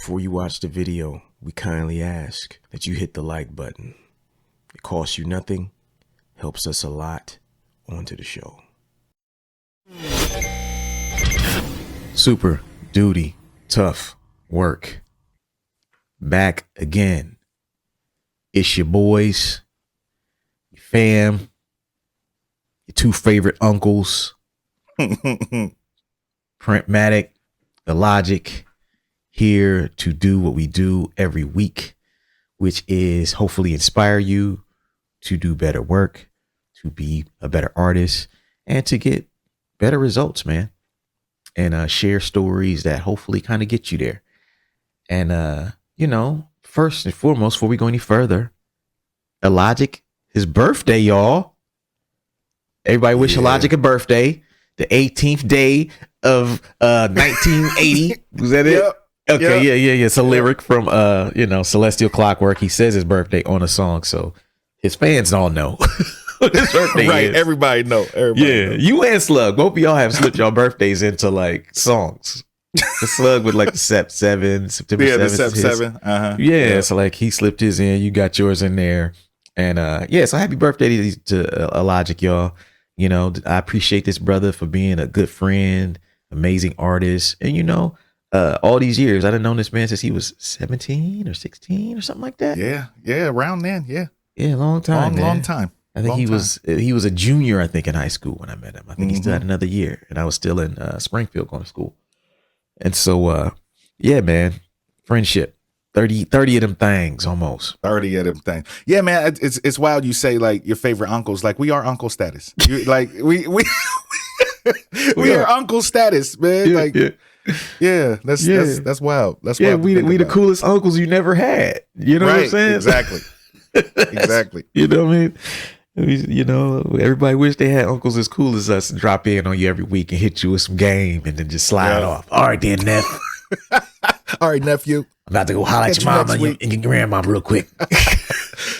Before you watch the video, we kindly ask that you hit the like button. It costs you nothing, helps us a lot. On to the show. Super duty, tough work. Back again. It's your boys, your fam, your two favorite uncles, Printmatic, Illogic, here to do what we do every week, which is hopefully inspire you to do better work, to be a better artist, and to get better results, man. And share stories that hopefully kind of get you there. And, first and foremost, before we go any further, Illogic, his birthday, y'all. Everybody wish Illogic a birthday. The 18th day of 1980. Was that it? Yep. Okay, yeah. It's a lyric from Celestial Clockwork. He says his birthday on a song, so his fans all know what his birthday Right, is. everybody know. Yeah, you and Slug, both of y'all have slipped your birthdays into like songs. The Slug with like the September 7th. The Sep 7. Yeah, so like he slipped his in, you got yours in there. And so happy birthday to Illogic, y'all. You know, I appreciate this brother for being a good friend, amazing artist. And all these years, I done known this man since he was 17 or 16 or something like that. Yeah, around then, yeah. Yeah, long time. Long time. I think he was a junior, I think, in high school when I met him. I think he still had another year, and I was still in Springfield going to school. And so, man, friendship, 30 of them things almost. 30 of them things. Yeah, man, it's wild you say like your favorite uncles. Like we are uncle status. Like we are uncle status, man. That's wild. That's wild. We the coolest uncles you never had. You know what I'm saying? Exactly. Exactly. You know what I mean? Everybody wish they had uncles as cool as us and drop in on you every week and hit you with some game and then just slide off. All right, then, Neff. All right, nephew. I'm about to go holler at your mama and your grandma real quick.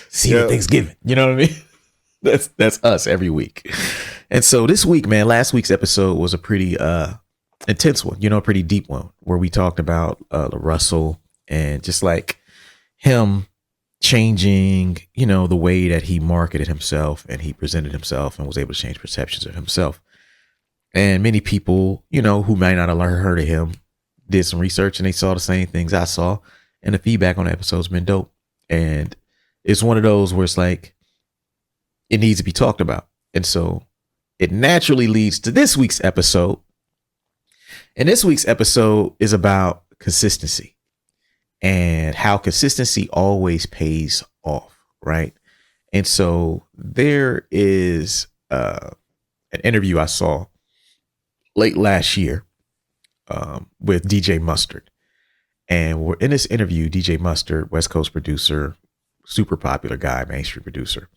See you at Thanksgiving. You know what I mean? That's us every week. And so this week, man, last week's episode was a pretty intense one, a pretty deep one where we talked about Russell and just like him changing, the way that he marketed himself and he presented himself and was able to change perceptions of himself. And many people, who might not have heard of him, did some research and they saw the same things I saw. And the feedback on the episode's been dope. And it's one of those where it's like, it needs to be talked about. And so it naturally leads to this week's episode. And this week's episode is about consistency. And how consistency always pays off, right? And so there is an interview I saw late last year with DJ Mustard. And we're in this interview, DJ Mustard, West Coast producer, super popular guy, mainstream producer.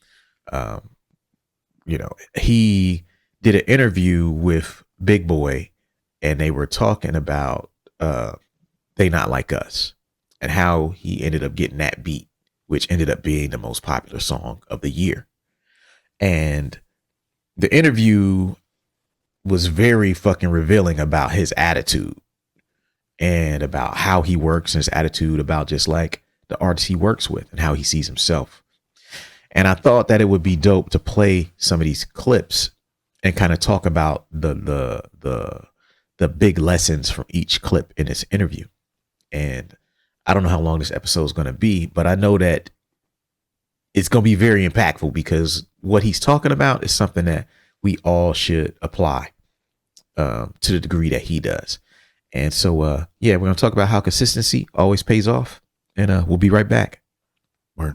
He did an interview with Big Boy and they were talking about They Not Like Us. And how he ended up getting that beat, which ended up being the most popular song of the year. And the interview was very fucking revealing about his attitude and about how he works and his attitude about just like the artists he works with and how he sees himself. And I thought that it would be dope to play some of these clips and kind of talk about the big lessons from each clip in this interview. And I don't know how long this episode is going to be, but I know that it's going to be very impactful because what he's talking about is something that we all should apply to the degree that he does. And so, we're going to talk about how consistency always pays off, and we'll be right back. Word.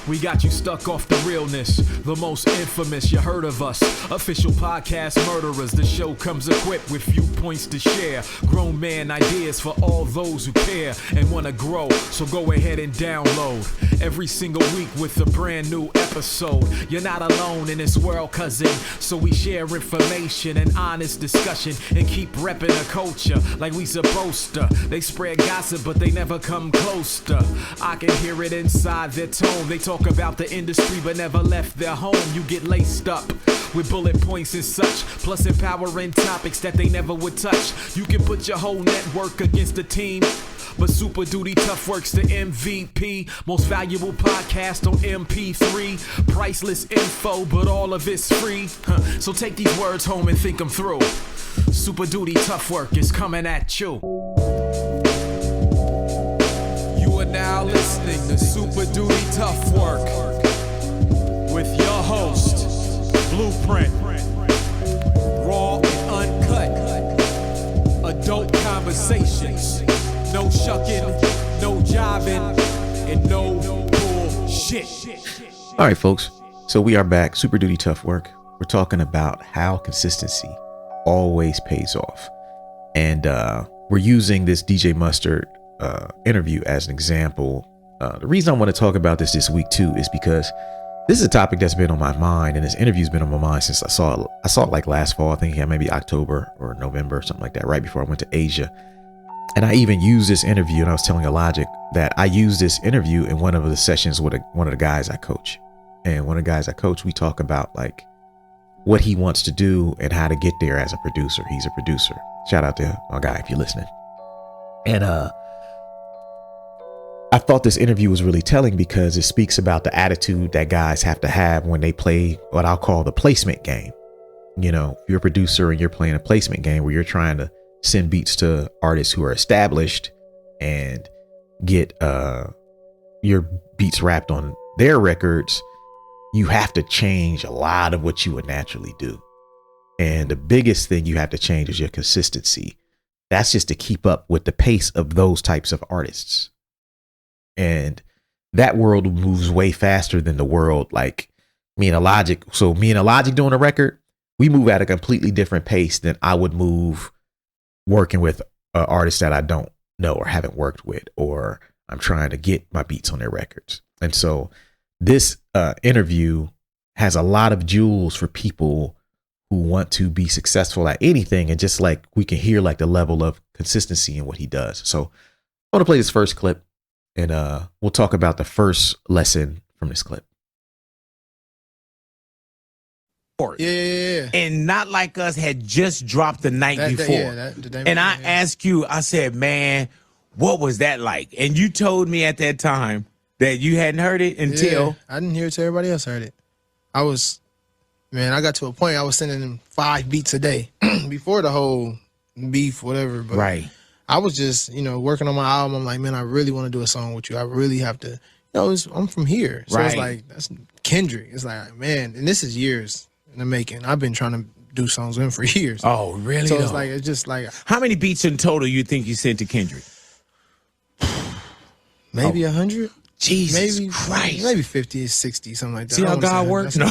We got you stuck off the realness, the most infamous, you heard of us. Official podcast murderers, the show comes equipped with viewpoints to share. Grown man ideas for all those who care and want to grow, so go ahead and download. Every single week with a brand new episode. You're not alone in this world, cousin, so we share information and honest discussion and keep repping the culture like we supposed to. They spread gossip, but they never come close to. I can hear it inside their tone. They talk about the industry but never left their home. You get laced up with bullet points and such, plus empowering topics that they never would touch. You can put your whole network against the team, but Super Duty Tough Work's the MVP. Most valuable podcast on MP3. Priceless info, but all of it's free. So take these words home and think them through. Super Duty Tough Work is coming at you. You are now listening to Super Duty Tough Work with your host, Blueprint. Raw and uncut. Adult conversations. No shucking, no jiving, and no bullshit. All right, folks. So we are back. Super Duty Tough Work. We're talking about how consistency always pays off. And we're using this DJ Mustard interview as an example. The reason I want to talk about this week too is because this is a topic that's been on my mind, and this interview's been on my mind since I saw it like last fall. I think maybe October or November or something like that, right before I went to Asia. And I even used this interview, and I was telling Illogic that I used this interview in one of the sessions with one of the guys I coach. And one of the guys I coach, we talk about like what he wants to do and how to get there as a producer. He's a producer. Shout out to my guy if you're listening. And I thought this interview was really telling because it speaks about the attitude that guys have to have when they play what I'll call the placement game. You know, if you're a producer and you're playing a placement game where you're trying to send beats to artists who are established and get your beats wrapped on their records, you have to change a lot of what you would naturally do. And the biggest thing you have to change is your consistency. That's just to keep up with the pace of those types of artists. And that world moves way faster than the world like me and Illogic. So me and Illogic doing a record, we move at a completely different pace than I would move working with artists that I don't know or haven't worked with, or I'm trying to get my beats on their records. And so this interview has a lot of jewels for people who want to be successful at anything. And just like we can hear like the level of consistency in what he does. So I want to play this first clip, and we'll talk about the first lesson from this clip. Yeah. And Not Like Us had just dropped the night before. And I asked you, I said, man, what was that like? And you told me at that time that you hadn't heard it until. Yeah, I didn't hear it till everybody else heard it. I got to a point I was sending them 5 beats a day before the whole beef, whatever. But right. I was just, working on my album. I'm like, man, I really want to do a song with you. I really have to, I'm from here. So It's like, that's Kendrick. It's like, man, and this is years in the making. I've been trying to do songs with him for years. Oh, really? So it's just like. How many beats in total you think you sent to Kendrick? Maybe 100. Jesus maybe, Christ. Maybe 50, 60, something like that. See how God works? No.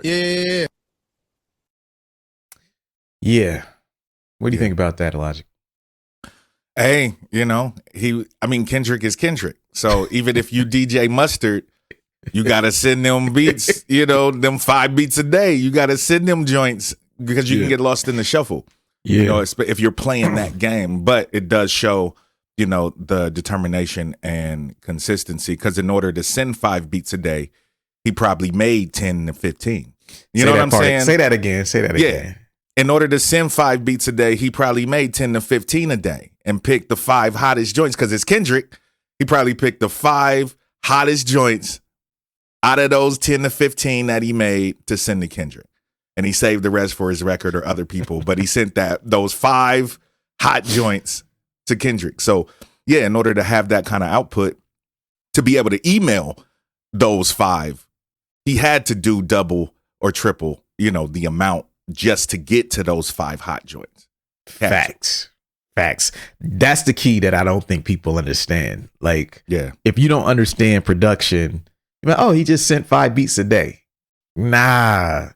Yeah. Yeah. What do you think about that, Illogic? Hey, Kendrick is Kendrick. So even if you DJ Mustard, you got to send them beats, them 5 beats a day. You got to send them joints because you can get lost in the shuffle. Yeah. If you're playing that game. But it does show, the determination and consistency, because in order to send 5 beats a day, he probably made 10 to 15. You know what I'm saying? Say that again. Yeah. In order to send 5 beats a day, he probably made 10 to 15 a day and picked the 5 hottest joints, because it's Kendrick. He probably picked the 5 hottest joints out of those 10 to 15 that he made to send to Kendrick. And he saved the rest for his record or other people. But he sent those 5 hot joints to Kendrick. So, yeah, in order to have that kind of output, to be able to email those 5, he had to do double or triple, the amount just to get to those 5 hot joints. Facts. That's the key that I don't think people understand. Like, yeah, if you don't understand production, you're like, oh, he just sent 5 beats a day. Nah,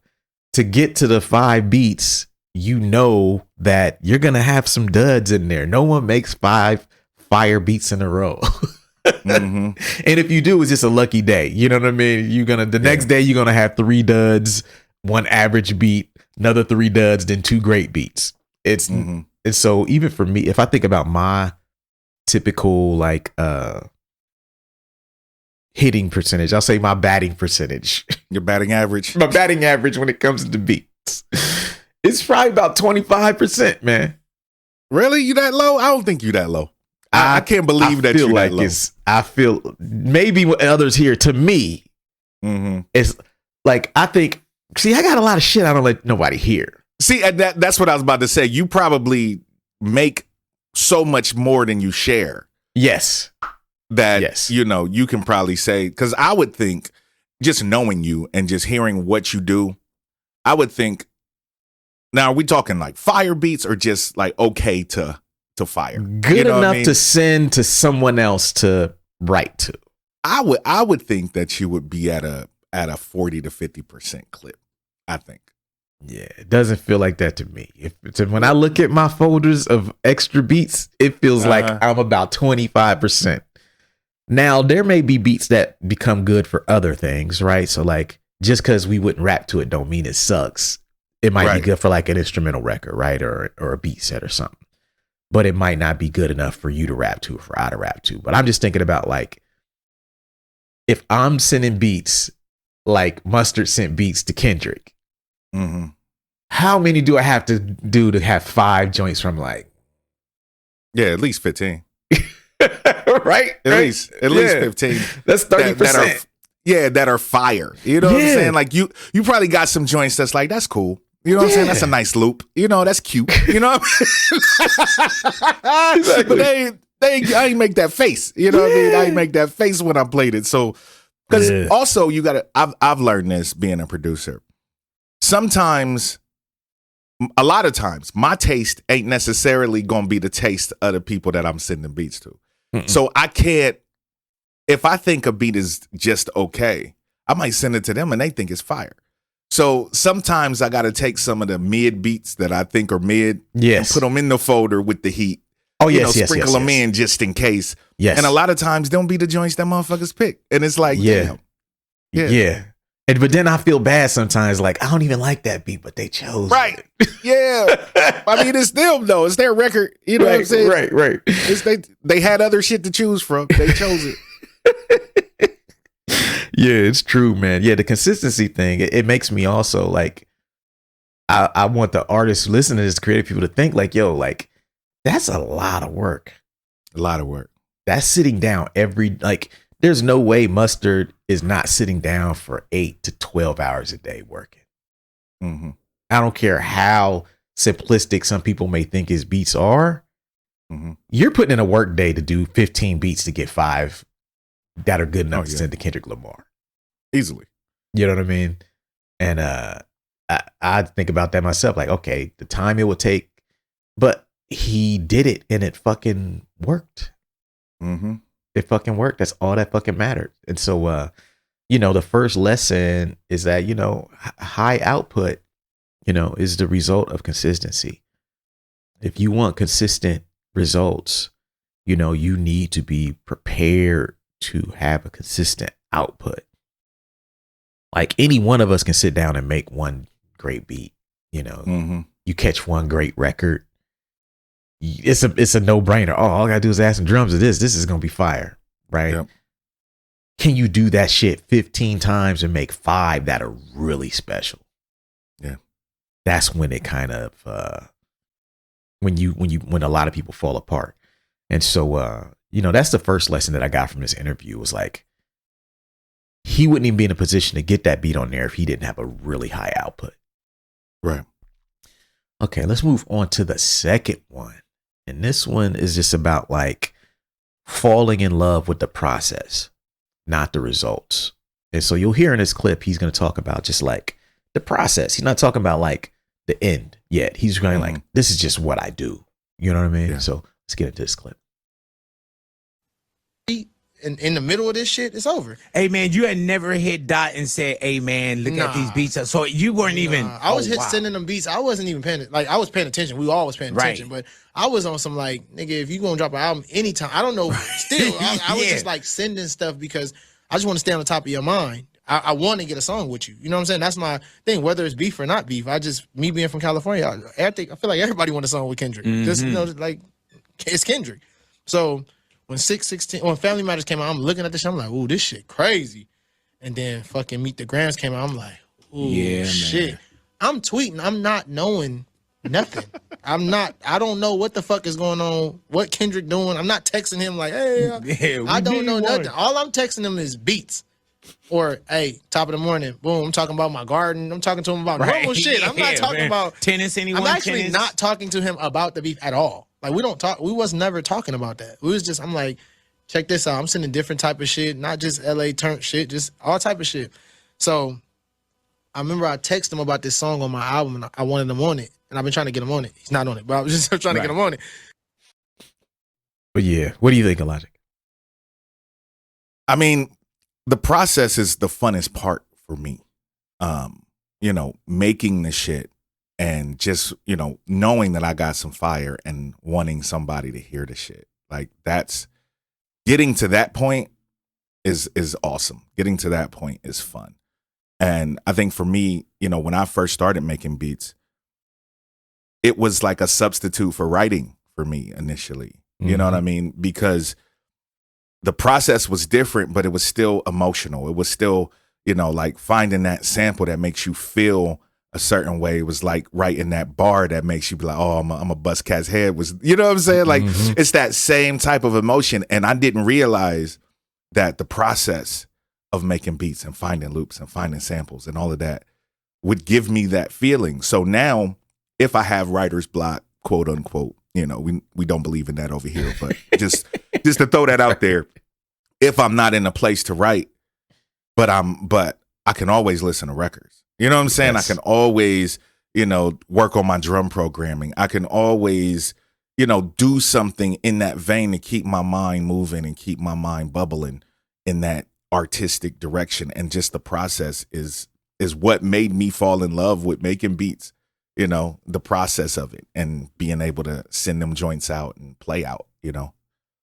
to get to the 5 beats, that you're going to have some duds in there. No one makes 5 fire beats in a row. Mm-hmm. And if you do, it's just a lucky day. You know what I mean? Next day, you're going to have 3 duds, 1 average beat, another 3 duds, then 2 great beats. And so even for me, if I think about my typical hitting percentage. I'll say my batting percentage. Your batting average. My batting average when it comes to beats. It's probably about 25%, man. Really? You that low? I don't think you that low. I can't believe that you're that low. I feel maybe what others here, to me, it's like, I think, see, I got a lot of shit I don't let nobody hear. See, that's what I was about to say. You probably make so much more than you share. Yes. You know, you can probably say, because I would think, just knowing you and just hearing what you do, I would think, now are we talking like fire beats or just like okay to fire? Good enough to send to someone else to write to. I would think that you would be at a 40 to 50% clip, I think. Yeah, it doesn't feel like that to me. When I look at my folders of extra beats, it feels like I'm about 25%. Now, there may be beats that become good for other things, right? So like, just because we wouldn't rap to it don't mean it sucks. It might be good for like an instrumental record, right? Or a beat set or something. But it might not be good enough for you to rap to or for I to rap to. But I'm just thinking about like, if I'm sending beats like Mustard sent beats to Kendrick, how many do I have to do to have 5 joints from like? Yeah, at least 15. Right? At least 15. That's 30%. That are fire. You know what I'm saying? Like you probably got some joints that's like, that's cool. You know what I'm saying? That's a nice loop. You know, that's cute. You know what I mean? Exactly. But I ain't make that face. You know what I mean? I ain't make that face when I played it. So, because also you gotta, I've learned this being a producer. Sometimes, a lot of times, my taste ain't necessarily gonna be the taste of the people that I'm sending beats to. So I can't, if I think a beat is just okay, I might send it to them and they think it's fire. So sometimes I got to take some of the mid beats that I think are mid and put them in the folder with the heat. Sprinkle them in just in case. Yes. And a lot of times don't be the joints that motherfuckers pick. And it's like, damn. Yeah. But then I feel bad sometimes, like, I don't even like that beat, but they chose it. Yeah. I mean, it's them, though. It's their record. You know what I'm saying? Right. They had other shit to choose from. They chose it. Yeah, it's true, man. Yeah, the consistency thing, it makes me also like, I want the artists who listen to this, creative people, to think like, yo, like, that's a lot of work. A lot of work. That's sitting down there's no way Mustard is not sitting down for 8 to 12 hours a day working. I don't care how simplistic some people may think his beats are. You're putting in a work day to do 15 beats to get 5 that are good enough to send to Kendrick Lamar. Easily. You know what I mean? And I think about that myself. Like, okay, the time it would take, but he did it and it fucking worked. It fucking worked. That's all that fucking mattered. And so, the first lesson is that, high output, is the result of consistency. If you want consistent results, you need to be prepared to have a consistent output. Like any one of us can sit down and make one great beat. You catch one great record, it's a no-brainer. Oh, all I gotta do is add some drums to this is gonna be fire, right? Yep. Can you do that shit 15 times and make 5 that are really special? Yeah, that's when it kind of when a lot of people fall apart. And so that's the first lesson that I got from this interview, was like, he wouldn't even be in a position to get that beat on there if he didn't have a really high output. Right. Okay, let's move on to the second one. And this one is just about like falling in love with the process, not the results. And so you'll hear in this clip, he's going to talk about just like the process. He's not talking about like the end yet. He's going like, this is just what I do. You know what I mean? Yeah. So let's get into this clip. In the middle of this shit, it's over. Hey man, you had never hit Dot and said, "Hey man, look at these beats." So you weren't even. I was sending them beats. I wasn't even paying. Like I was paying attention. We all was paying attention, but I was on some like, nigga, if you gonna drop an album anytime, I don't know. Still, I was just like sending stuff because I just want to stay on the top of your mind. I want to get a song with you. You know what I'm saying? That's my thing. Whether it's beef or not beef, me being from California, I feel like everybody want a song with Kendrick. Just like it's Kendrick. So when 616 when Family Matters came out, I'm looking at this shit, I'm like, ooh, this shit crazy. And then fucking Meet the Grams came out, I'm like, ooh, shit. Man. I'm tweeting, I'm not knowing nothing. I don't know what the fuck is going on, what Kendrick doing. I'm not texting him like, hey, I don't know nothing. All I'm texting him is beats. Or, hey, top of the morning, boom, I'm talking about my garden. I'm talking to him about normal shit. I'm not talking about tennis. I'm actually not talking to him about the beef at all. Like, we don't talk. We was never talking about that. We was just, I'm like, check this out. I'm sending different type of shit, not just LA turn shit, just all type of shit. So I remember I texted him about this song on my album, and I wanted him on it. And I've been trying to get him on it. He's not on it, but I was just trying to get him on it. But yeah, what do you think, Illogic? I mean, the process is the funnest part for me. You know, making the shit and just, you know, knowing that I got some fire and wanting somebody to hear the shit. Like, that's getting to that point is awesome. Getting to that point is fun. And I think for me, you know, when I first started making beats, it was like a substitute for writing for me initially. You know what I mean? Because the process was different, but it was still emotional. It was still, you know, like finding that sample that makes you feel a certain way. It was like writing that bar that makes you be like, oh, I'm a bust cat's head. Was, you know what I'm saying? Like, it's that same type of emotion. And I didn't realize that the process of making beats and finding loops and finding samples and all of that would give me that feeling. So now, if I have writer's block, quote unquote, you know, we don't believe in that over here, but just to throw that out there, if I'm not in a place to write, but I can always listen to records. You know what I'm saying? Yes. I can always, you know, work on my drum programming. I can always, you know, do something in that vein to keep my mind moving and keep my mind bubbling in that artistic direction. And just the process is what made me fall in love with making beats. You know, the process of it and being able to send them joints out and play out, you know?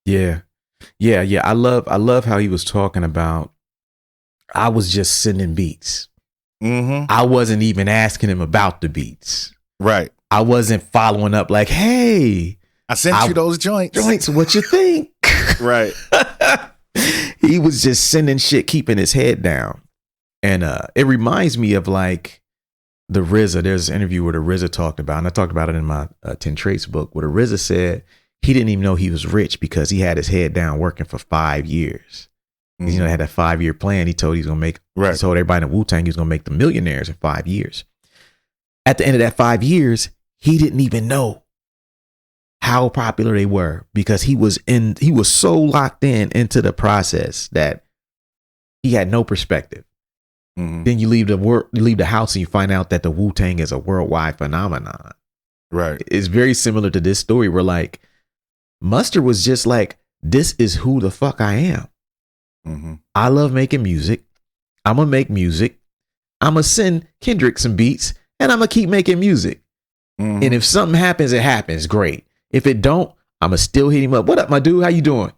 Yeah. I love how he was talking about, I was just sending beats. I wasn't even asking him about the beats. Right. I wasn't following up like, hey, I sent you those joints. What you think? Right. He was just sending shit, keeping his head down. And it reminds me of like, the RZA, there's an interview where the RZA talked about, and I talked about it in my 10 Traits book, where the RZA said he didn't even know he was rich because he had his head down working for 5 years. You know, they had that 5-year plan. He told he was going to make, he told everybody in Wu-Tang he was going to make them millionaires in 5 years. At the end of that 5 years, he didn't even know how popular they were because he was so locked into the process that he had no perspective. Then you leave the house and you find out that the Wu-Tang is a worldwide phenomenon. Right. It's very similar to this story where like Mustard was just like, this is who the fuck I am. I love making music. I'm going to make music. I'm going to send Kendrick some beats and I'm going to keep making music. And if something happens, it happens. Great. If it don't, I'm going to still hit him up. What up, my dude? How you doing?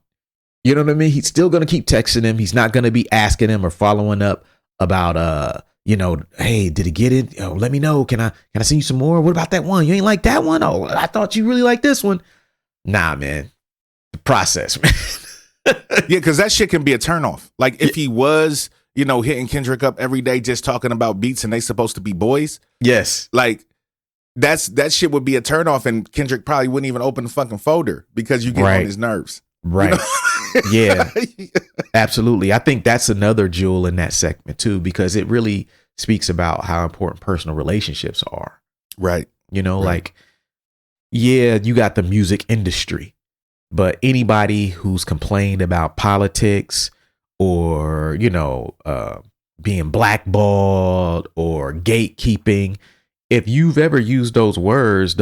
You know what I mean? He's still going to keep texting him. He's not going to be asking him or following up about you know, hey, did it get it? Oh, let me know. Can I send you some more? What about that one? You ain't like that one? Oh, I thought you really liked this one. Nah, man. The process, man. Yeah, because that shit can be a turnoff. Like if he was, you know, hitting Kendrick up every day just talking about beats and they supposed to be boys. Yes. Like that shit would be a turnoff and Kendrick probably wouldn't even open the fucking folder because you get on his nerves. Right. You know? Yeah, absolutely. I think that's another jewel in that segment too, because it really speaks about how important personal relationships are. Right. You know, like, yeah, you got the music industry, but anybody who's complained about politics or, you know, being blackballed or gatekeeping, if you've ever used those words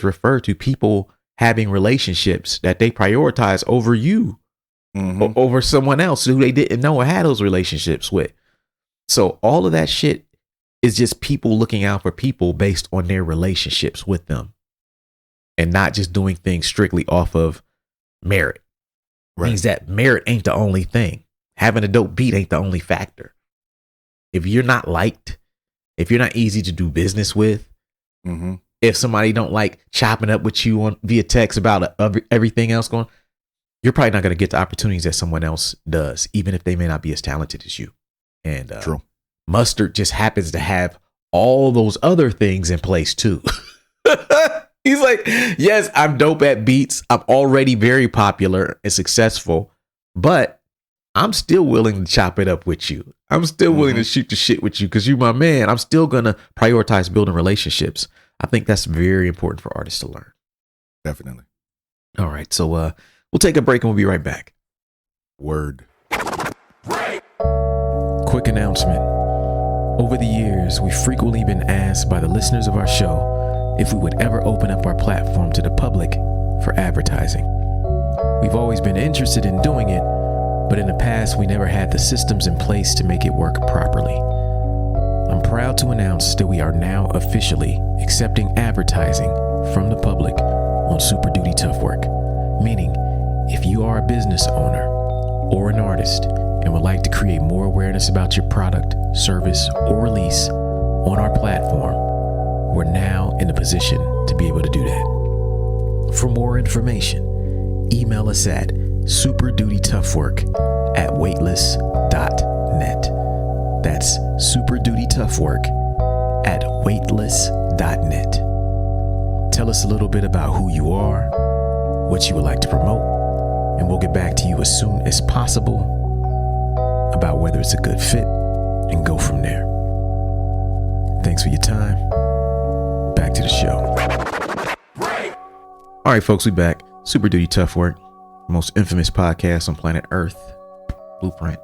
refer to people having relationships that they prioritize over you. Or over someone else who they didn't know or had those relationships with. So all of that shit is just people looking out for people based on their relationships with them and not just doing things strictly off of merit. Means that merit ain't the only thing. Having a dope beat ain't the only factor. If you're not liked, if you're not easy to do business with, if somebody don't like chopping up with you on via text about everything else going, you're probably not going to get the opportunities that someone else does, even if they may not be as talented as you. And True. Mustard just happens to have all those other things in place too. He's like, yes, I'm dope at beats. I'm already very popular and successful, but I'm still willing to chop it up with you. I'm still willing to shoot the shit with you because you're my man. I'm still going to prioritize building relationships. I think that's very important for artists to learn. Definitely. All right. So we'll take a break and we'll be right back. Word. Quick announcement. Over the years, we've frequently been asked by the listeners of our show if we would ever open up our platform to the public for advertising. We've always been interested in doing it, but in the past, we never had the systems in place to make it work properly. I'm proud to announce that we are now officially accepting advertising from the public on Super Duty Tough Work, meaning if you are a business owner or an artist and would like to create more awareness about your product, service, or release on our platform, we're now in a position to be able to do that. For more information, email us at superdutytoughwork@weightless.net. That's superdutytoughwork@weightless.net. Tell us a little bit about who you are, what you would like to promote, and we'll get back to you as soon as possible about whether it's a good fit and go from there. Thanks for your time. Back to the show. All right, folks, we back. Super Duty Tough Work, most infamous podcast on planet Earth. Blueprint.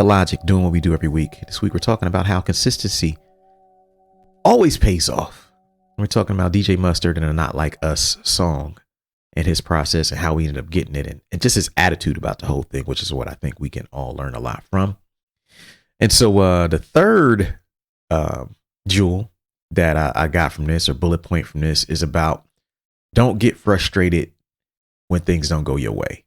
Illogic, doing what we do every week. This week we're talking about how consistency always pays off. We're talking about DJ Mustard and a Not Like Us song and his process and how we ended up getting it and just his attitude about the whole thing, which is what I think we can all learn a lot from. And so the third jewel that I got from this, or bullet point from this, is about don't get frustrated when things don't go your way.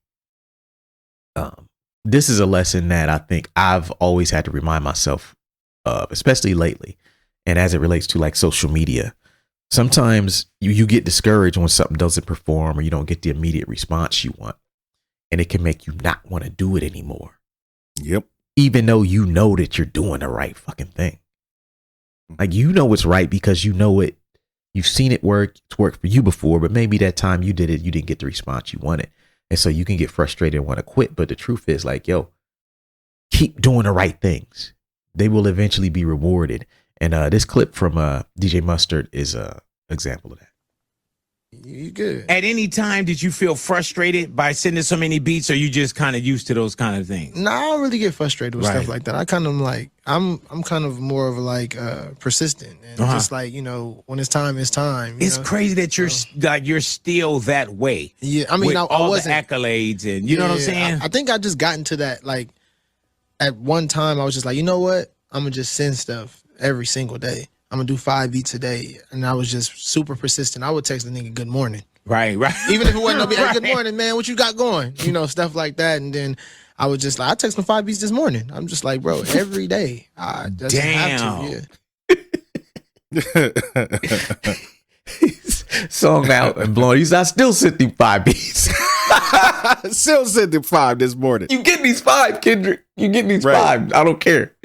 This is a lesson that I think I've always had to remind myself of, especially lately. And as it relates to like social media, sometimes you get discouraged when something doesn't perform or you don't get the immediate response you want. And it can make you not want to do it anymore. Yep. Even though you know that you're doing the right fucking thing. Like, you know it's right because you know it. You've seen it work. It's worked for you before, but maybe that time you did it, you didn't get the response you wanted. And so you can get frustrated and want to quit. But the truth is, like, yo, keep doing the right things. They will eventually be rewarded. And this clip from DJ Mustard is an example of that. You good. At any time, did you feel frustrated by sending so many beats, or you just kind of used to those kind of things? No, I don't really get frustrated with stuff like that. I kind of like, I'm kind of more of like persistent and just like, you know, when it's time, it's time. It's crazy that you're like you're still that way. Yeah, I mean, I wasn't the accolades and you know what I'm saying. I think I just got into that. Like at one time, I was just like, you know what, I'm gonna just send stuff every single day. I'm gonna do 5 beats a day, and I was just super persistent. I would text the nigga good morning. Right. Even if it wasn't no beat, hey, good morning, man. What you got going? You know, stuff like that. And then I would just like, I text him 5 beats this morning. I'm just like, bro, every day. I just have to. Song out and blowing. I still sent him 5 beats. Still sent him 5 this morning. You get these 5, Kendrick. You get these 5. I don't care.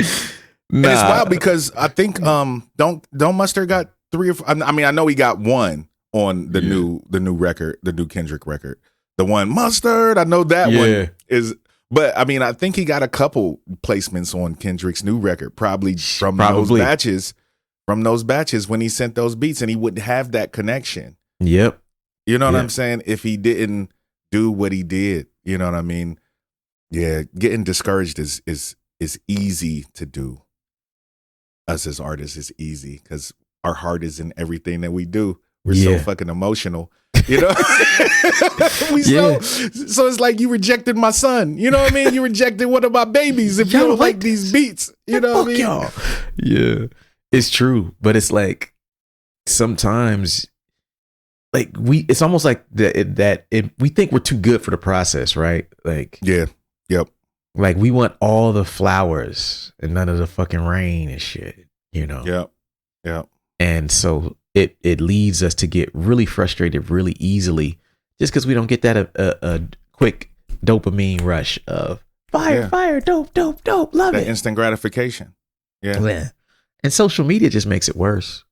Nah. And it's wild because I think don't Mustard got 3 or 4, I mean, I know he got 1 on the new record, the new Kendrick record. The one Mustard, I know that one is, but I mean, I think he got a couple placements on Kendrick's new record, probably from those batches when he sent those beats, and he wouldn't have that connection. Yep. You know what I'm saying? If he didn't do what he did, you know what I mean? Yeah, getting discouraged is easy to do. Us as artists is easy because our heart is in everything that we do. We're so fucking emotional, you know. So it's like you rejected my son. You know what I mean? You rejected one of my babies if you don't like these beats. You know what I mean? Y'all. Yeah, it's true, but it's like sometimes, like it's almost like we think we're too good for the process, right? Like like we want all the flowers and none of the fucking rain and shit, you know? Yep. And so it leads us to get really frustrated really easily just because we don't get that quick dopamine rush of fire, dope, love that it. Instant gratification. Yeah. And social media just makes it worse.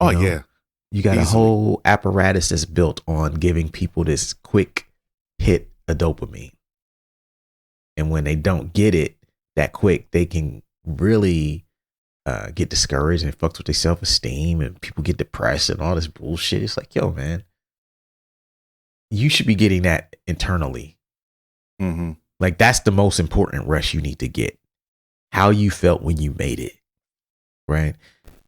Oh, yeah. You got a whole apparatus that's built on giving people this quick hit of dopamine. And when they don't get it that quick, they can really get discouraged, and it fucks with their self-esteem, and people get depressed and all this bullshit. It's like, yo, man, you should be getting that internally. Mm-hmm. Like, that's the most important rush you need to get. How you felt when you made it. Right.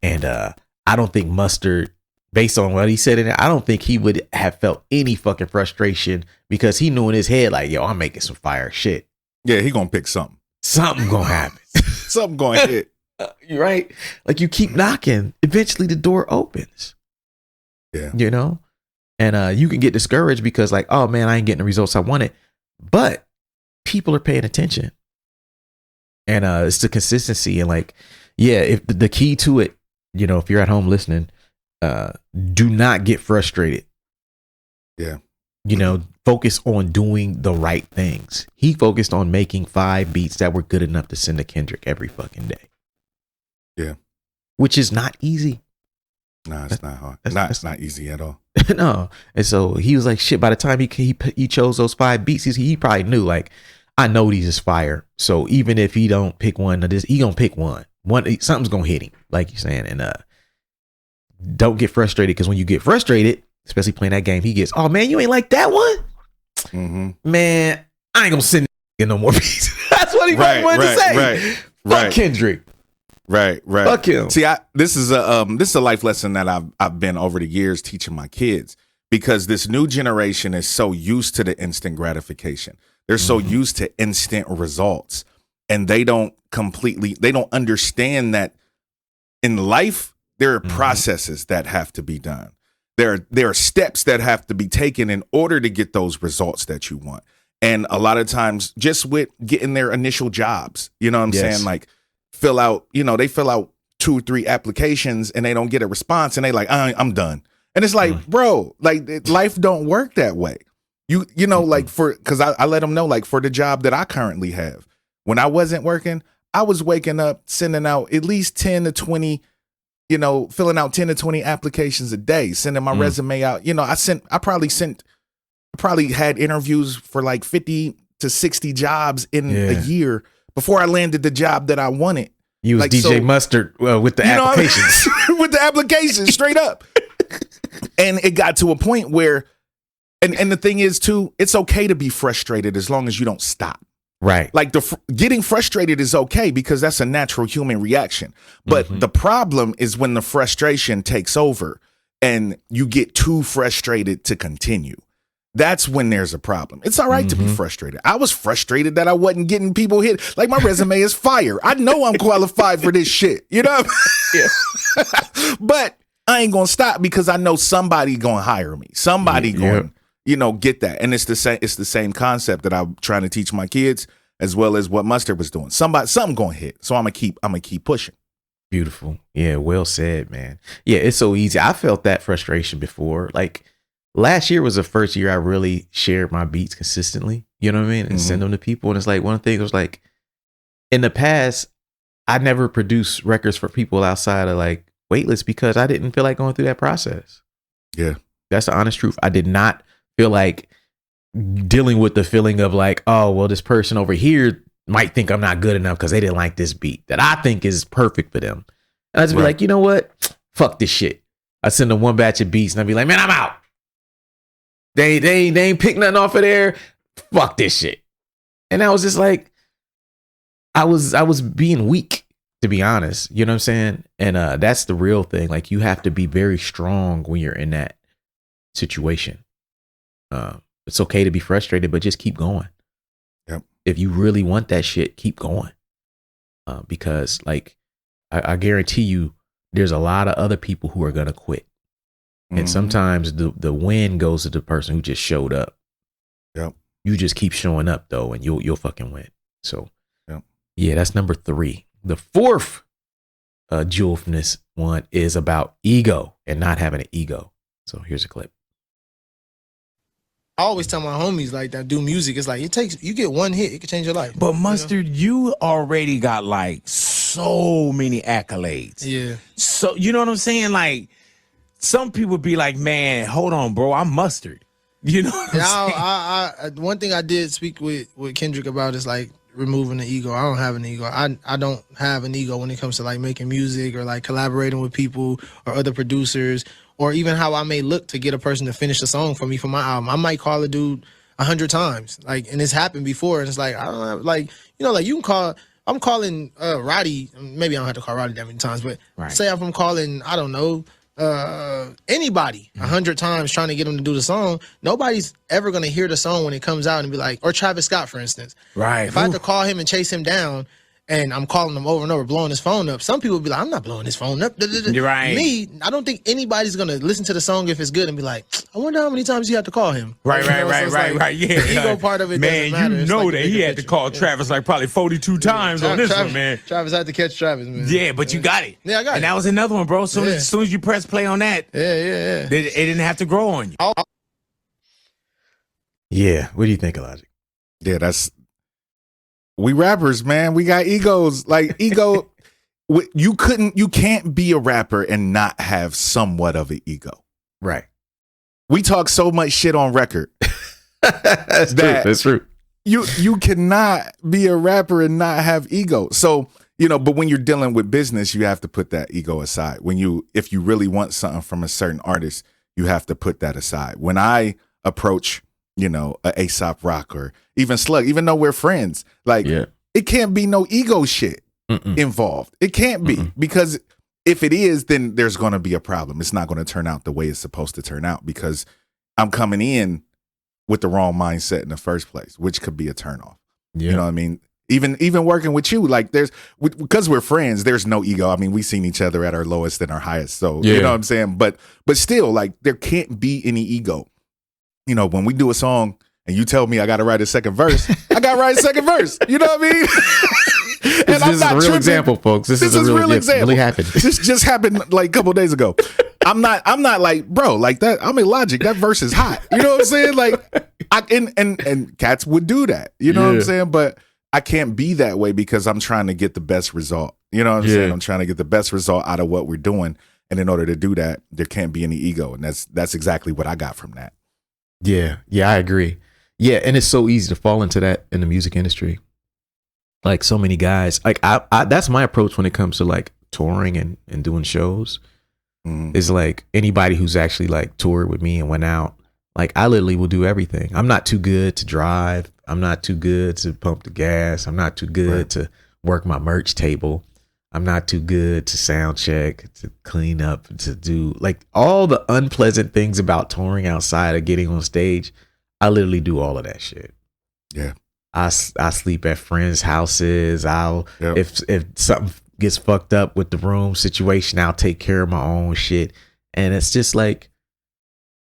And I don't think Mustard, based on what he said in it, I don't think he would have felt any fucking frustration, because he knew in his head, like, yo, I'm making some fire shit. Yeah, he gonna pick something. Something gonna happen. Something gonna hit. You're right. Like, you keep knocking, eventually the door opens. Yeah. You know? And you can get discouraged because, like, oh man, I ain't getting the results I wanted. But people are paying attention. And it's the consistency. And like, yeah, if the key to it, you know, if you're at home listening, do not get frustrated. Yeah. You know, focus on doing the right things. He focused on making 5 beats that were good enough to send to Kendrick every fucking day. Yeah. Which is not easy. Nah, it's not hard. It's not easy at all. No. And so he was like, shit, by the time he chose those 5 beats, he probably knew, like, I know these is fire. So even if he don't pick one of this, he gonna pick one. Something's gonna hit him, like you're saying. And don't get frustrated, because when you get frustrated, especially playing that game, he gets, oh man, you ain't like that one? Mm-hmm. Man, I ain't gonna send no more beats. That's what he wanted to say. Fuck Kendrick. Right. Fuck him. See, this is a life lesson that I've been over the years teaching my kids, because this new generation is so used to the instant gratification. They're so used to instant results, and they don't understand that in life there are processes that have to be done. There are steps that have to be taken in order to get those results that you want. And a lot of times, just with getting their initial jobs, you know what I'm saying? Like, they fill out 2 or 3 applications and they don't get a response, and they like, I'm done. And it's like, bro, like, life don't work that way. You know, like, because I let them know, like, for the job that I currently have, when I wasn't working, I was waking up, sending out at least 10 to 20, you know, filling out 10 to 20 applications a day, sending my resume out. You know, I probably had interviews for like 50 to 60 jobs in a year before I landed the job that I wanted. You was like, DJ Mustard with the applications. With the applications, straight up. And it got to a point where, and the thing is too, it's okay to be frustrated as long as you don't stop. Right. Like, getting frustrated is okay, because that's a natural human reaction. But the problem is when the frustration takes over and you get too frustrated to continue. That's when there's a problem. It's all right to be frustrated. I was frustrated that I wasn't getting people hit. Like, my resume is fire. I know I'm qualified for this shit. You know what I mean? Yeah. But I ain't gonna stop, because I know somebody gonna hire me. Somebody going, you know, get that. And it's the same concept that I'm trying to teach my kids, as well as what Mustard was doing. Something gonna hit. So I'm gonna keep pushing. Beautiful. Yeah, well said, man. Yeah, it's so easy. I felt that frustration before. Like, last year was the first year I really shared my beats consistently. You know what I mean? And send them to people. And it's like, one thing was like, in the past, I never produced records for people outside of like Waitlist, because I didn't feel like going through that process. Yeah. That's the honest truth. I did not feel like dealing with the feeling of like, oh, well, this person over here might think I'm not good enough because they didn't like this beat that I think is perfect for them. And I'd just be like, you know what? Fuck this shit. I send them one batch of beats and I'd be like, man, I'm out. They ain't pick nothing off of there. Fuck this shit. And I was just like, I was being weak, to be honest. You know what I'm saying? And that's the real thing. Like, you have to be very strong when you're in that situation. It's okay to be frustrated, but just keep going. Yep. If you really want that shit, keep going. Because like, I guarantee you, there's a lot of other people who are gonna quit. And sometimes the win goes to the person who just showed up. Yep. You just keep showing up though, and you'll fucking win. So yeah, that's number 3. The 4th jewel from this one is about ego and not having an ego. So here's a clip. I always tell my homies like that do music. It's like you get one hit, it could change your life. But Mustard, you already got like so many accolades. Yeah. So you know what I'm saying? Like some people be like, man, hold on, bro, I'm Mustard. You know what I'm saying? One thing I did speak with Kendrick about is like removing the ego. I don't have an ego. I don't have an ego when it comes to like making music or like collaborating with people or other producers, or even how I may look to get a person to finish a song for me for my album. I might call a dude 100 times, like, and it's happened before. And it's like, I don't have, like, you know, like you can call, I'm calling Roddy, maybe I don't have to call Roddy that many times, but say if I'm calling, I don't know, anybody 100 times trying to get them to do the song, nobody's ever going to hear the song when it comes out and be like, or Travis Scott, for instance. Right. If I have to call him and chase him down, and I'm calling him over and over, blowing his phone up, some people be like, I'm not blowing his phone up. You're right. Me, I don't think anybody's going to listen to the song if it's good and be like, I wonder how many times you have to call him. Right. Yeah. The ego part of it, man, doesn't matter. You know like that he had to call Travis like probably 42 times on this one, man. Travis had to catch Travis, man. Yeah, but you got it. Yeah, I got it. And that was another one, bro. As soon as you press play on that, it didn't have to grow on you. Yeah, what do you think, Illogic? Yeah, we rappers, man. We got egos. Like ego, you can't be a rapper and not have somewhat of an ego. Right. We talk so much shit on record. That's true. You cannot be a rapper and not have ego. So, you know, but when you're dealing with business, you have to put that ego aside. If you really want something from a certain artist, you have to put that aside. When I approach, you know, a A$AP Rock or even Slug, even though we're friends, like it can't be no ego shit involved. It can't be, because if it is, then there's going to be a problem. It's not going to turn out the way it's supposed to turn out, because I'm coming in with the wrong mindset in the first place, which could be a turnoff. Yeah. You know what I mean? Even working with you, like because we're friends, there's no ego. I mean, we've seen each other at our lowest and our highest. So you know what I'm saying? But still, like, there can't be any ego. You know, when we do a song and you tell me I got to write a second verse, I got to write a second verse. You know what I mean? This is a real example, folks. This is a real example. Really happened. This just happened like a couple days ago. I'm not like, bro, like that. I'm Illogic. That verse is hot. You know what I'm saying? Like, and cats would do that. You know what I'm saying? But I can't be that way because I'm trying to get the best result. You know what I'm saying? I'm trying to get the best result out of what we're doing. And in order to do that, there can't be any ego. And that's exactly what I got from that. Yeah, I agree. Yeah, and it's so easy to fall into that in the music industry. Like, so many guys, like I that's my approach when it comes to like touring and doing shows. Is like anybody who's actually like toured with me and went out, like I literally will do everything. I'm not too good to drive. I'm not too good to pump the gas. I'm not too good to work my merch table. I'm not too good to sound check, to clean up, to do like all the unpleasant things about touring outside of getting on stage. I literally do all of that shit. Yeah. I sleep at friends' houses. If something gets fucked up with the room situation, I'll take care of my own shit. And it's just like,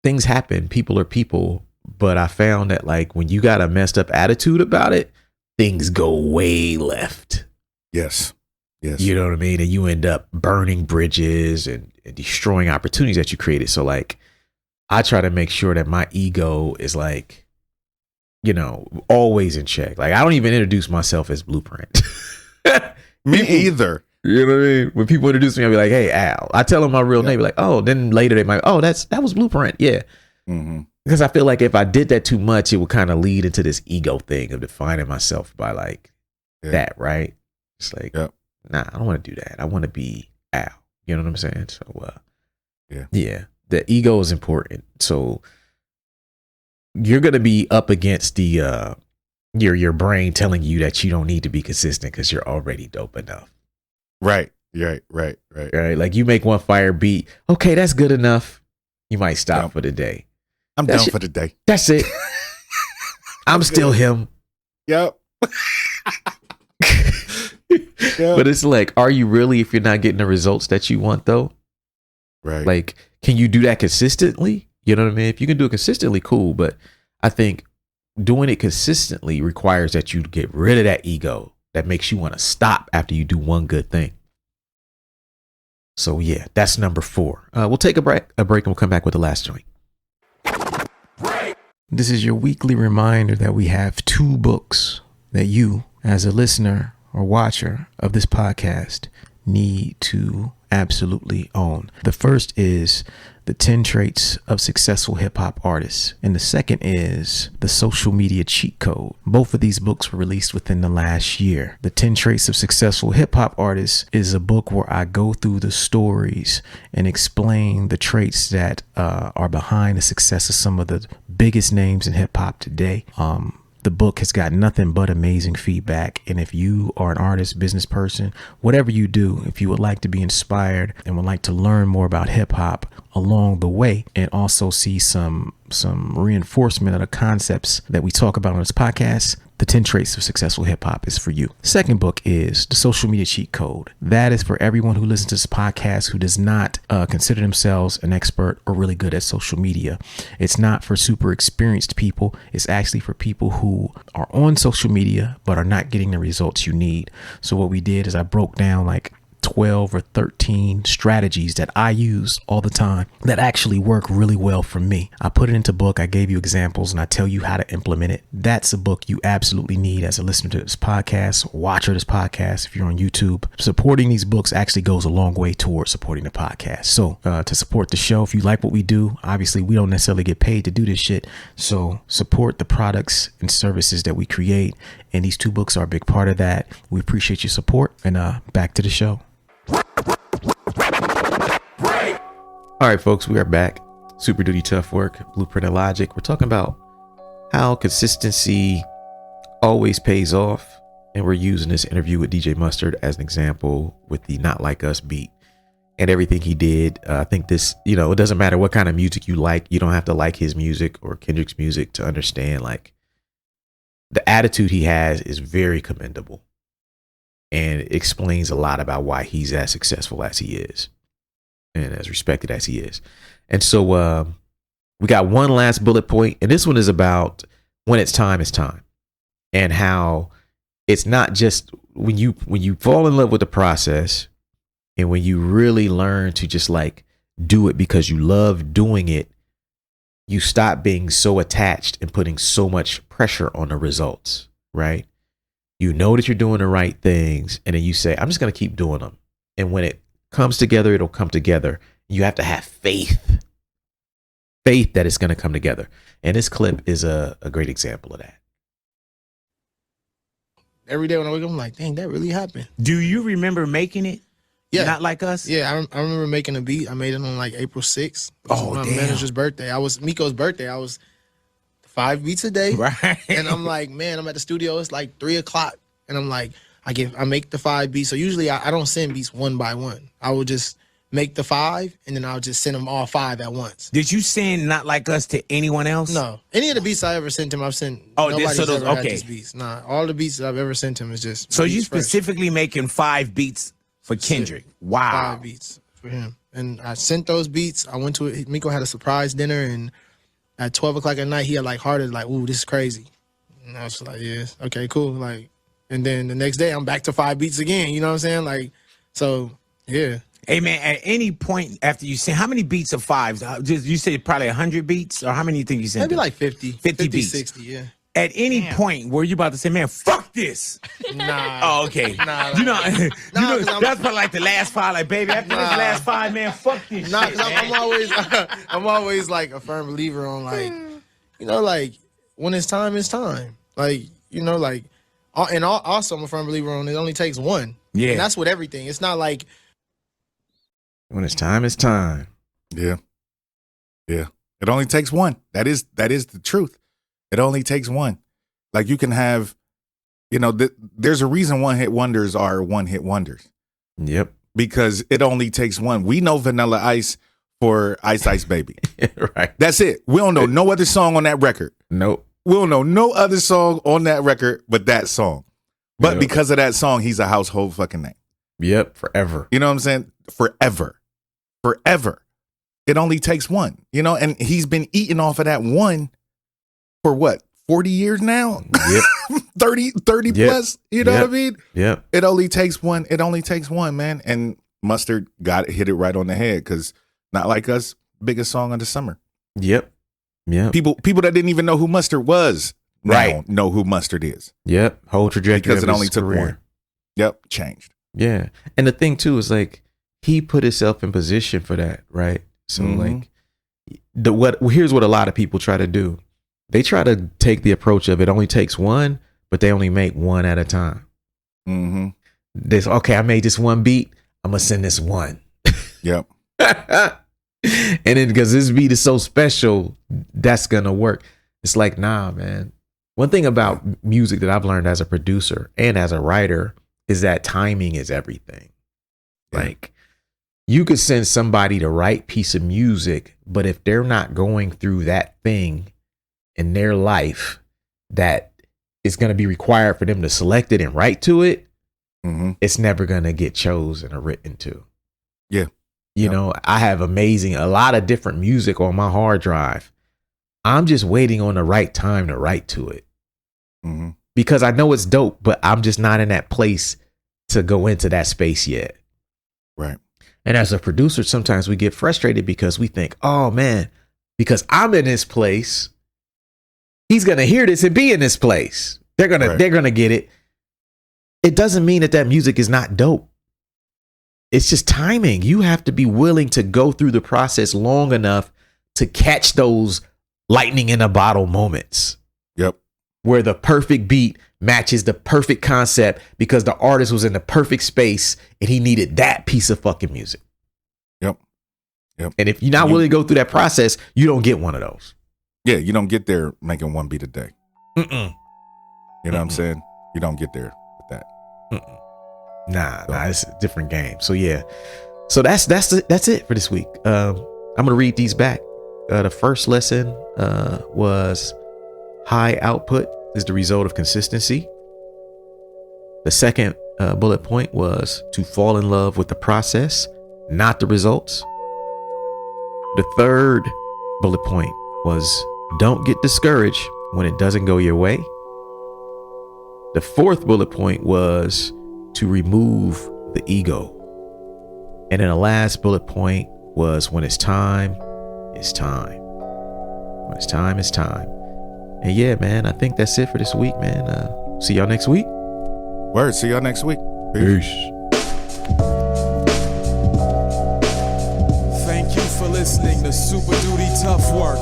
things happen. People are people. But I found that like when you got a messed up attitude about it, things go way left. Yes. You know what I mean? And you end up burning bridges and destroying opportunities that you created. So like, I try to make sure that my ego is like, you know, always in check. Like, I don't even introduce myself as Blueprint. Me either. You know what I mean? When people introduce me, I'll be like, hey, Al. I tell them my real name. Be like, oh, then later they might, oh, that was Blueprint. Yeah. Because I feel like if I did that too much, it would kind of lead into this ego thing of defining myself by like that, right? It's like, nah, I don't want to do that. I want to be Al. You know what I'm saying? So, yeah, the ego is important. So you're going to be up against the your brain telling you that you don't need to be consistent because you're already dope enough. Right. Like, you make one fire beat. Okay, that's good enough. You might stop for the day. I'm down for the day. That's it. I'm still him. Yep. But it's like, are you really, if you're not getting the results that you want though? Right. Like, can you do that consistently? You know what I mean? If you can do it consistently, cool. But I think doing it consistently requires that you get rid of that ego that makes you want to stop after you do one good thing. So yeah, that's number 4. We'll take a break and we'll come back with the last joint. This is your weekly reminder that we have 2 books that you, as a listener or watcher of this podcast, need to absolutely own. The first is The 10 Traits of Successful Hip Hop Artists, and the second is The Social Media Cheat Code. Both of these books were released within the last year. The 10 Traits of Successful Hip Hop Artists is a book where I go through the stories and explain the traits that are behind the success of some of the biggest names in hip hop today. The book has got nothing but amazing feedback. And if you are an artist, business person, whatever you do, if you would like to be inspired and would like to learn more about hip hop along the way and also see some reinforcement of the concepts that we talk about on this podcast, The 10 Traits of Successful Hip Hop is for you. Second book is The Social Media Cheat Code. That is for everyone who listens to this podcast who does not consider themselves an expert or really good at social media. It's not for super experienced people. It's actually for people who are on social media but are not getting the results you need. So what we did is I broke down like 12 or 13 strategies that I use all the time that actually work really well for me. I put it into book. I gave you examples and I tell you how to implement it. That's a book you absolutely need as a listener to this podcast, watcher of this podcast. If you're on YouTube, supporting these books actually goes a long way towards supporting the podcast. So to support the show, if you like what we do, obviously we don't necessarily get paid to do this shit. So support the products and services that we create. And these 2 books are a big part of that. We appreciate your support, and back to the show. All right, folks, we are back. Super Duty Tough Work, Blueprint Illogic. We're talking about how consistency always pays off. And we're using this interview with DJ Mustard as an example with the Not Like Us beat and everything he did. I think this, it doesn't matter what kind of music you like. You don't have to like his music or Kendrick's music to understand, like, the attitude he has is very commendable. And it explains a lot about why he's as successful as he is and as respected as he is. And so we got one last bullet point, and this one is about when it's time, and how it's not just when you fall in love with the process and when you really learn to just like do it because you love doing it, you stop being so attached and putting so much pressure on the results, right? You know that you're doing the right things, and then you say, I'm just going to keep doing them. And when it comes together, it'll come together. You have to have faith that it's going to come together. And this clip is a great example of that. Every day when I wake up, I'm like, dang, that really happened. Do you remember making it? Yeah. Not Like Us? Yeah, I remember making a beat. I made it on like April 6th. Oh, my manager's birthday. I was Miko's birthday. I was 5 beats a day. Right. And I'm like, man, I'm at the studio. It's like 3:00. And I'm like, I make the 5 beats. So usually I don't send beats one by one. I will just make the 5 and then I'll just send them all 5 at once. Did you send Not Like Us to anyone else? No. Any of the beats I ever sent him, I've sent. Nobody's ever had these beats. Nah, all the beats that I've ever sent him is just. So you specifically making 5 beats for Kendrick? Wow. 5 beats for him. And I sent those beats. I went to it. Miko had a surprise dinner, and at 12:00 at night, he had like hearted, like, ooh, this is crazy. And I was like, yeah, okay, cool. Like, and then the next day I'm back to 5 beats again. You know what I'm saying? Like, so yeah. Hey man, at any point after you send, how many beats of 5s? You said probably 100 beats, or how many you think you sent? Maybe like 50. 50 beats. 60, yeah. At any point were you about to say, man, fuck this? Nah. Oh, okay. Nah. That's probably like the last 5, like, baby, after this last 5, man, fuck this shit, man. I'm always like a firm believer on, like, like, when it's time, it's time. Like, like, and also I'm a firm believer on it only takes one. Yeah. And that's with everything. It's not like. When it's time, it's time. Yeah. Yeah. It only takes one. That is the truth. It only takes one. Like, you can have, there's a reason one-hit wonders are one-hit wonders. Yep. Because it only takes one. We know Vanilla Ice for Ice Ice Baby. Right. That's it. We don't know no other song on that record. Nope. We don't know no other song on that record but that song. But because of that song, he's a household fucking name. Yep. Forever. You know what I'm saying? Forever. It only takes one, and he's been eating off of that one for what, 40 years now? Yep. 30 plus, what I mean? Yep. It only takes one. It only takes one, man. And Mustard hit it right on the head, because Not Like Us, biggest song of the summer. Yep. Yeah. People that didn't even know who Mustard was now know who Mustard is. Yep. Whole trajectory because it only took career. one. Yep. Changed. Yeah. And the thing too is like he put himself in position for that, right? So like here's what a lot of people try to do. They try to take the approach of it only takes one, but they only make one at a time. This I made this one beat. I'm gonna send this one. Yep. And then because this beat is so special, that's gonna work. It's like, nah, man. One thing about music that I've learned as a producer and as a writer is that timing is everything. Like you could send somebody the right piece of music, but if they're not going through that thing in their life that is going to be required for them to select it and write to it, it's never going to get chosen or written to. Yeah. You know, I have a lot of different music on my hard drive. I'm just waiting on the right time to write to it. Because I know it's dope, but I'm just not in that place to go into that space yet. Right. And as a producer, sometimes we get frustrated because we think, oh man, because I'm in this place, he's going to hear this and be in this place. They're going to get it. It doesn't mean that music is not dope. It's just timing. You have to be willing to go through the process long enough to catch those lightning in a bottle moments. Yep. Where the perfect beat matches the perfect concept because the artist was in the perfect space and he needed that piece of fucking music. Yep. And if you're not willing to go through that process, you don't get one of those. Yeah, you don't get there making one beat a day. You know what I'm saying? You don't get there with that. Nah, it's a different game. So yeah. So that's it for this week. I'm gonna read these back. The first lesson was high output is the result of consistency. The second bullet point was to fall in love with the process, not the results. The third bullet point was don't get discouraged when it doesn't go your way. The fourth bullet point was to remove the ego. And then the last bullet point was when it's time, it's time. When it's time, it's time. And yeah, man, I think that's it for this week, man. See y'all next week. Word. See y'all next week. Peace. Thank you for listening to Super Duty Tough Work.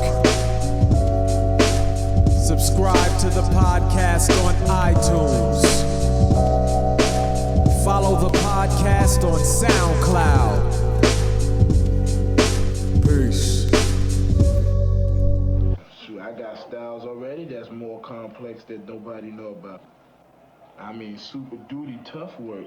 Subscribe to the podcast on iTunes. Follow the podcast on SoundCloud. Peace. Shoot, I got styles already that's more complex that nobody know about. I mean, super duty tough work.